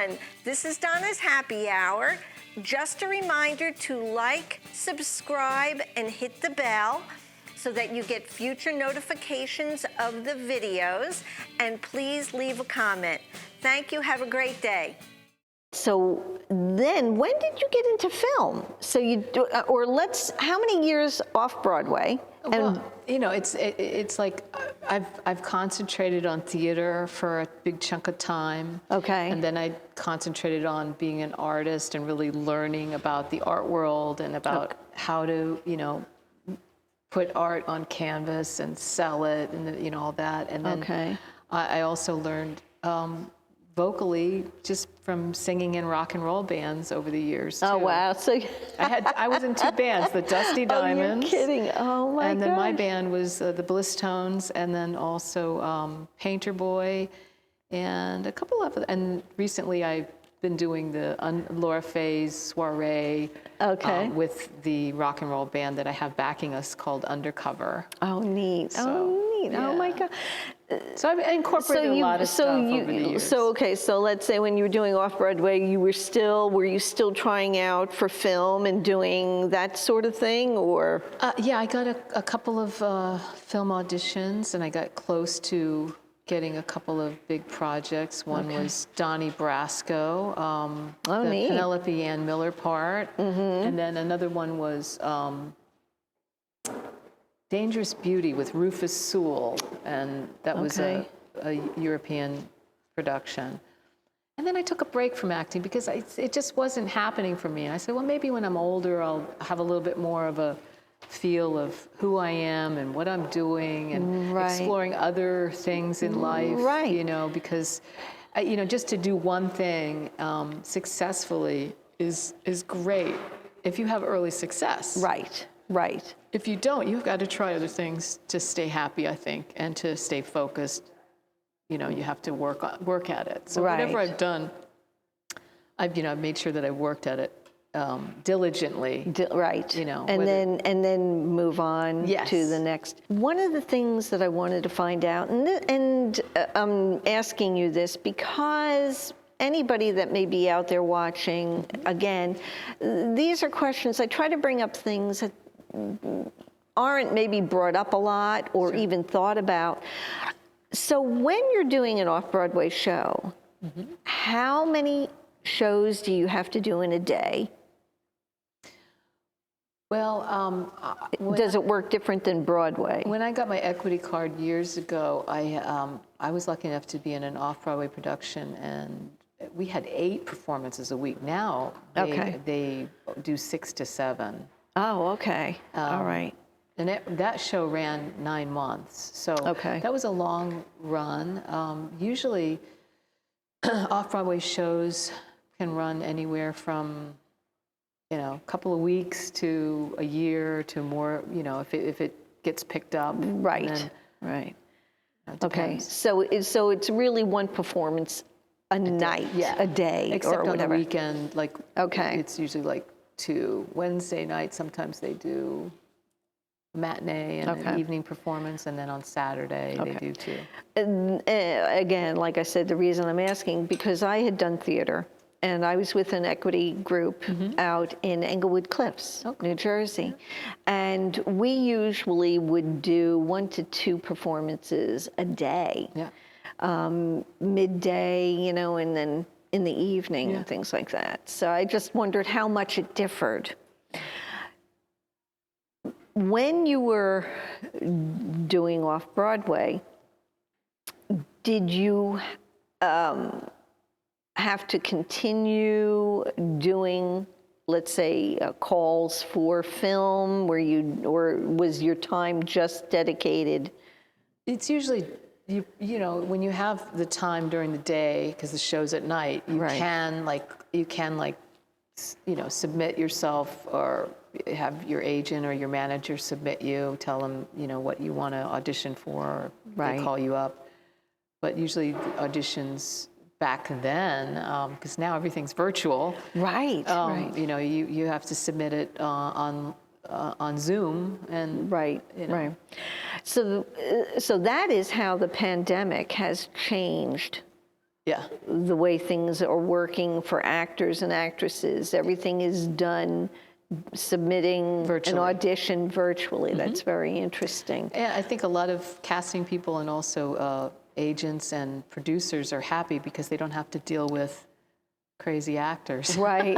everyone. This is Donna's Happy Hour. Just a reminder to like, subscribe, and hit the bell so that you get future notifications of the videos. And please leave a comment. Thank you. Have a great day. So then, when did you get into film? So you do, how many years off Broadway? And well, you know, it's like I've concentrated on theater for a big chunk of time. Okay. And then I concentrated on being an artist and really learning about the art world and about how to, you know, put art on canvas and sell it and, you know, all that. And then I also learned vocally just from singing in rock and roll bands over the years too. Oh wow! So I was in two bands, the Dusty Diamonds. Oh, you're kidding! Oh my god! And then my band was the Bliss Tones, and then also Painter Boy, and a couple of. And recently, I've been doing the Laura Fay's soiree with the rock and roll band that I have backing us called Undercover. Oh neat! Oh neat! Yeah. Oh my god! So I've incorporated a lot of stuff over the years. So let's say when you were doing off-Broadway, were you still trying out for film and doing that sort of thing, or? Yeah, I got a couple of film auditions, and I got close to getting a couple of big projects. One was Donnie Brasco, the neat. Penelope Ann Miller part, and then another one was Dangerous Beauty with Rufus Sewell, and that was a European production. And then I took a break from acting because it just wasn't happening for me. And I said, well, maybe when I'm older, I'll have a little bit more of a feel of who I am and what I'm doing and exploring other things in life, you know, because, you know, just to do one thing successfully is great if you have early success. Right. If you don't, you've got to try other things to stay happy, I think, and to stay focused. You know, you have to work at it. So whatever I've done, I've made sure that I worked at it diligently. You know, and then move on to the next. One of the things that I wanted to find out, and I'm asking you this because anybody that may be out there watching, again, these are questions. I try to bring up things that aren't maybe brought up a lot or even thought about. So when you're doing an off-Broadway show, how many shows do you have to do in a day? Well, does it work different than Broadway? When I got my equity card years ago, I was lucky enough to be in an off-Broadway production, and we had 8 performances a week. Now they do 6 to 7. Oh, okay. All right. And that show ran 9 months. So that was a long run. Usually off-Broadway shows can run anywhere from, you know, a couple of weeks to a year to more, you know, if it gets picked up. Right. Okay. So it's really one performance a night, a day, except or on whatever. the weekend, like it's usually like 2 Wednesday nights. Sometimes they do a matinee and an evening performance, and then on Saturday they do 2. And again, like I said, the reason I'm asking, because I had done theater, and I was with an equity group out in Englewood Cliffs, New Jersey, and we usually would do 1 to 2 performances a day, midday, you know, and then in the evening and things like that. So I just wondered how much it differed. When you were doing off-Broadway, did you have to continue doing, let's say, calls for film? Or was your time just dedicated? It's usually, you know, when you have the time during the day, because the show's at night, you can submit yourself, or have your agent or your manager submit you, tell them, you know, what you want to audition for, they call you up. But usually auditions back then, because now everything's virtual. You know, you have to submit it on Zoom, and you know. So that is how the pandemic has changed the way things are working for actors and actresses. Everything is done submitting an audition virtually. That's very interesting. And I think a lot of casting people and also agents and producers are happy because they don't have to deal with crazy actors. Right.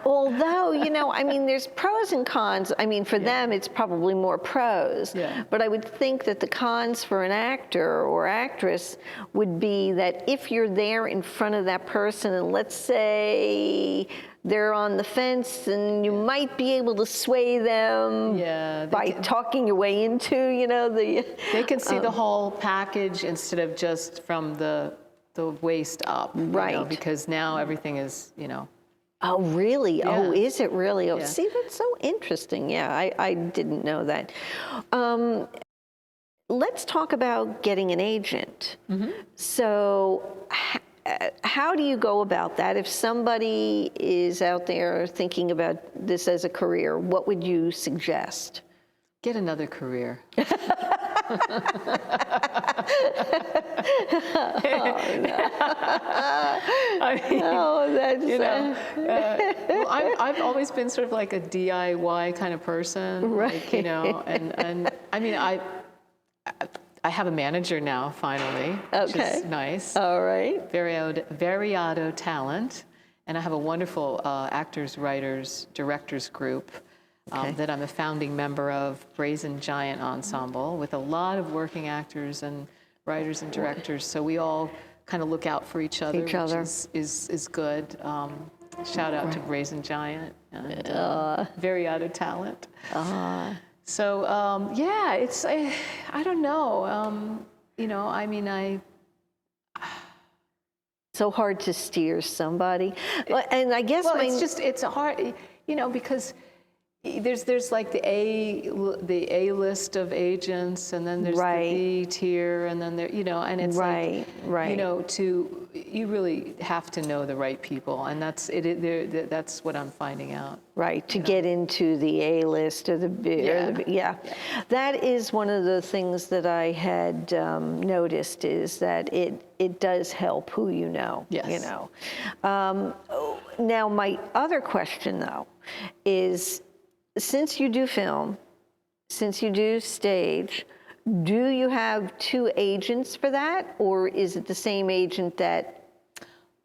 Although, I mean, there's pros and cons. I mean, for them, it's probably more pros. Yeah. But I would think that the cons for an actor or actress would be that if you're there in front of that person, and let's say they're on the fence, and you might be able to sway them by talking your way into, the... They can see the whole package instead of just from the waist up, right? Because now everything is, Oh, really? Yeah. Oh, is it really? Oh, Yeah. see, that's so interesting. Yeah, I didn't know that. Let's talk about getting an agent. So how do you go about that? If somebody is out there thinking about this as a career, what would you suggest? Get another career. I've always been sort of like a DIY kind of person, right? And I mean, I have a manager now finally, which is nice. All right. Variado talent, and I have a wonderful actors, writers, directors group. That I'm a founding member of, Brazen Giant Ensemble, with a lot of working actors and writers and directors. So we all kind of look out for each other, which is good. Shout out to Brazen Giant and Variado Talent. So it's I don't know. I mean so hard to steer somebody, and I guess it's hard, because there's like the A list of agents, and then there's the B tier, and then there, and it's you really have to know the right people, and that's it. That's what I'm finding out. Right, to get into the A list or the B. That is one of the things that I had noticed, is that it does help who you know. Yes. Now, my other question, though, is, since you do film, since you do stage, do you have two agents for that, or is it the same agent that?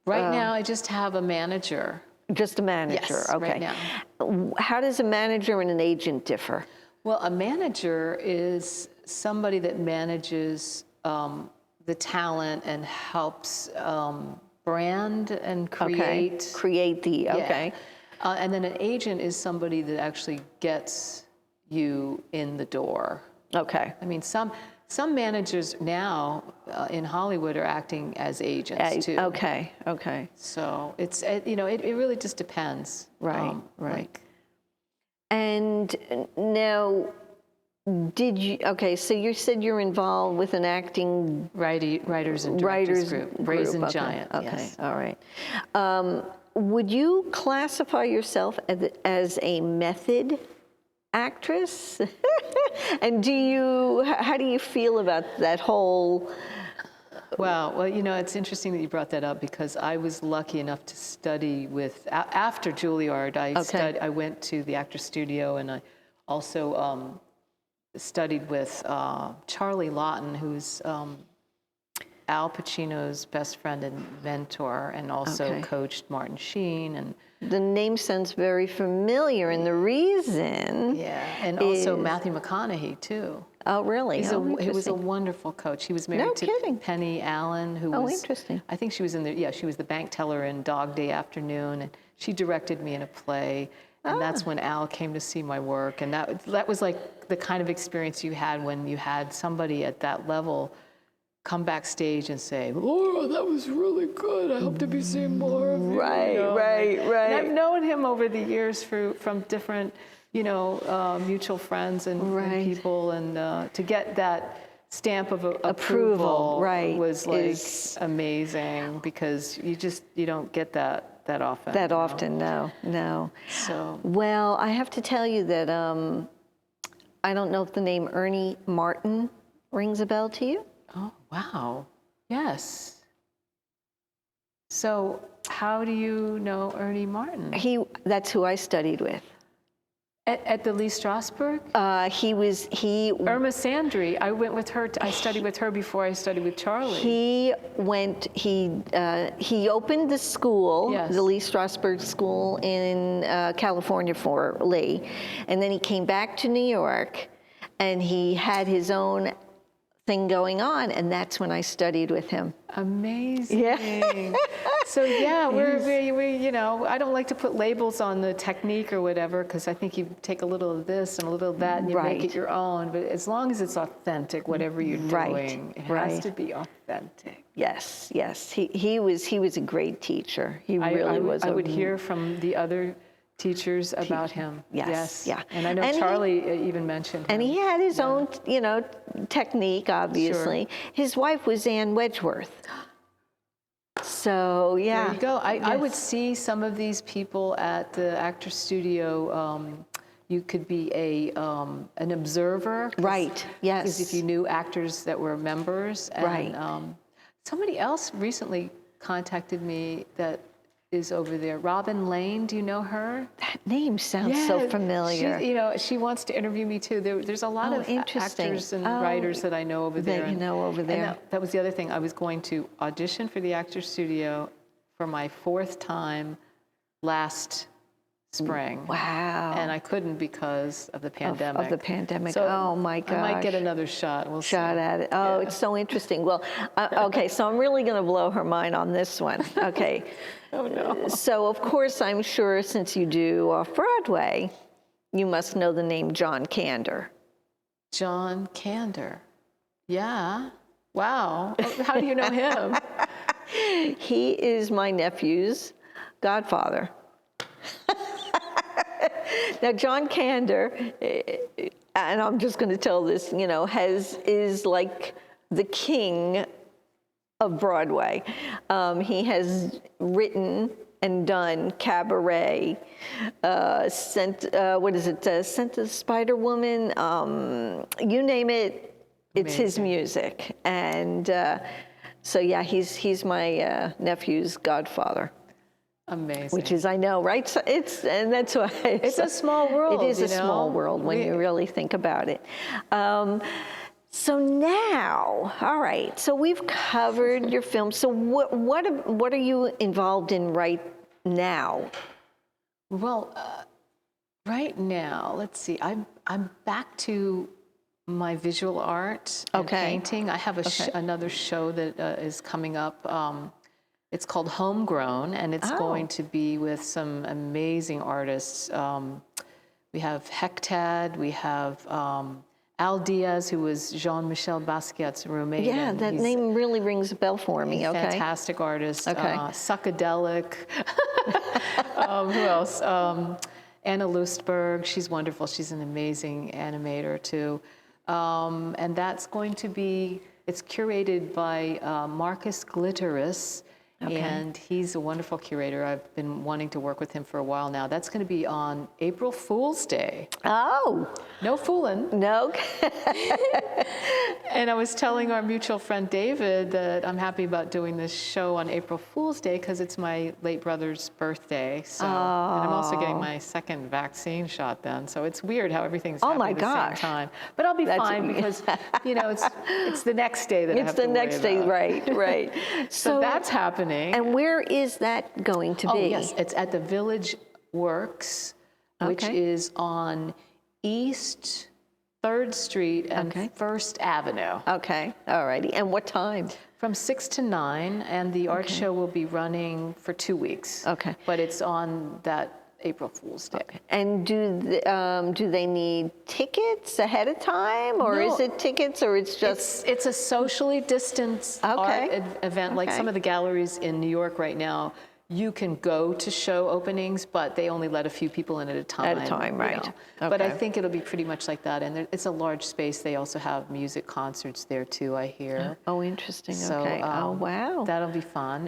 Right now, I just have a manager. Just a manager, yes, okay. Right now. How does a manager and an agent differ? Well, a manager is somebody that manages the talent and helps brand and create. Okay. Create the, okay. And then an agent is somebody that actually gets you in the door. Okay. I mean, some managers now in Hollywood are acting as agents too. Okay. So it's it really just depends. Right. And now, so you said you're involved with an acting writers and directors group, Brazen Giant. Okay. Yes. All right. Would you classify yourself as a method actress? And how do you feel about that whole? Well, it's interesting that you brought that up, because I was lucky enough to study with, after Juilliard, I went to the Actors Studio, and I also studied with Charlie Lawton, who's Al Pacino's best friend and mentor, and also coached Martin Sheen. And the name sounds very familiar, and the reason and also Matthew McConaughey too. Oh, really? He was a wonderful coach. He was married to Penny Allen, who was interesting. I think she was she was the bank teller in Dog Day Afternoon, and she directed me in a play. And that's when Al came to see my work, and that was like the kind of experience you had when you had somebody at that level come backstage and say, "Laura, that was really good. I hope to be seeing more of you." Right. And I've known him over the years from different, mutual friends and people, and to get that stamp of approval was like amazing, because you don't get that often. That often, no. So well, I have to tell you that I don't know if the name Ernie Martin rings a bell to you. Oh, wow. Yes. So how do you know Ernie Martin? That's who I studied with. At the Lee Strasberg? Irma Sandry, I went with her, I studied with her before I studied with Charlie. He opened the school, Yes. the Lee Strasberg School in California for Lee. And then he came back to New York and he had his own thing going on, and that's when I studied with him. Amazing. Yeah. So yeah, we you know, I don't like to put labels on the technique or whatever, because I think you take a little of this and a little of that and you make it your own. But as long as it's authentic, whatever you're doing, it has to be authentic. Yes, yes. He was a great teacher. He really was. I would hear from the other teachers about him. Yes, yeah. And I know Charlie even mentioned him. And he had his own, technique, obviously. Sure. His wife was Ann Wedgeworth. So, yeah. There you go. I would see some of these people at the Actors Studio. You could be an observer. Right, yes. Because if you knew actors that were members. And, right. Somebody else recently contacted me that is over there. Robin Lane, do you know her? That name sounds so familiar. She wants to interview me too. There's a lot of actors and writers that I know over there. That you know over there. And that was the other thing. I was going to audition for the Actors Studio for my 4th time last spring. Wow. And I couldn't because of the pandemic. Of the pandemic. So oh my gosh. I might get another shot. We'll see. At it. Oh, it's so interesting. Well, okay, so I'm really going to blow her mind on this one. Okay. Oh no. So of course, I'm sure since you do off-Broadway, you must know the name John Kander. John Kander. Yeah. Wow. How do you know him? He is my nephew's godfather. Now, John Kander, and I'm just going to tell this, is like the king of Broadway. He has written and done Cabaret, Scent of the Spider Woman, you name it, it's his music. And so, yeah, he's my nephew's godfather. Amazing. Which is, I know, right? So and that's why it's a small world. It is a small world when you really think about it. So now, all right. So we've covered your film. So what are you involved in right now? Well, right now, let's see. I'm back to my visual art and painting. I have another show that is coming up. It's called Homegrown, and it's going to be with some amazing artists. We have Hectad, we have Al Diaz, who was Jean-Michel Basquiat's roommate. Yeah, that name really rings a bell for me. Fantastic artist. Psychedelic. Who else? Anna Lustberg, she's wonderful. She's an amazing animator too. And that's going to be, it's curated by Marcus Glitteris. And he's a wonderful curator. I've been wanting to work with him for a while now. That's going to be on April Fool's Day. Oh. No fooling. No. And I was telling our mutual friend David that I'm happy about doing this show on April Fool's Day because it's my late brother's birthday. So, and I'm also getting my 2nd vaccine shot then. So it's weird how everything's happening at the same time. But I'll be fine because, it's the next day that I have to worry about. It's the next day, right. So that's happening. And where is that going to be? Oh, yes, it's at the Village Works, which is on East 3rd Street and 1st Avenue. Okay, all righty. And what time? From 6 to 9, and the art show will be running for 2 weeks. Okay. But it's on that April Fool's Day. Okay. And do they need tickets ahead of time, or is it tickets, or it's just? It's a socially distanced art event. Like some of the galleries in New York right now, you can go to show openings, but they only let a few people in at a time. Right. But I think it'll be pretty much like that. And it's a large space. They also have music concerts there too, I hear. Oh, interesting. So, oh, wow. That'll be fun.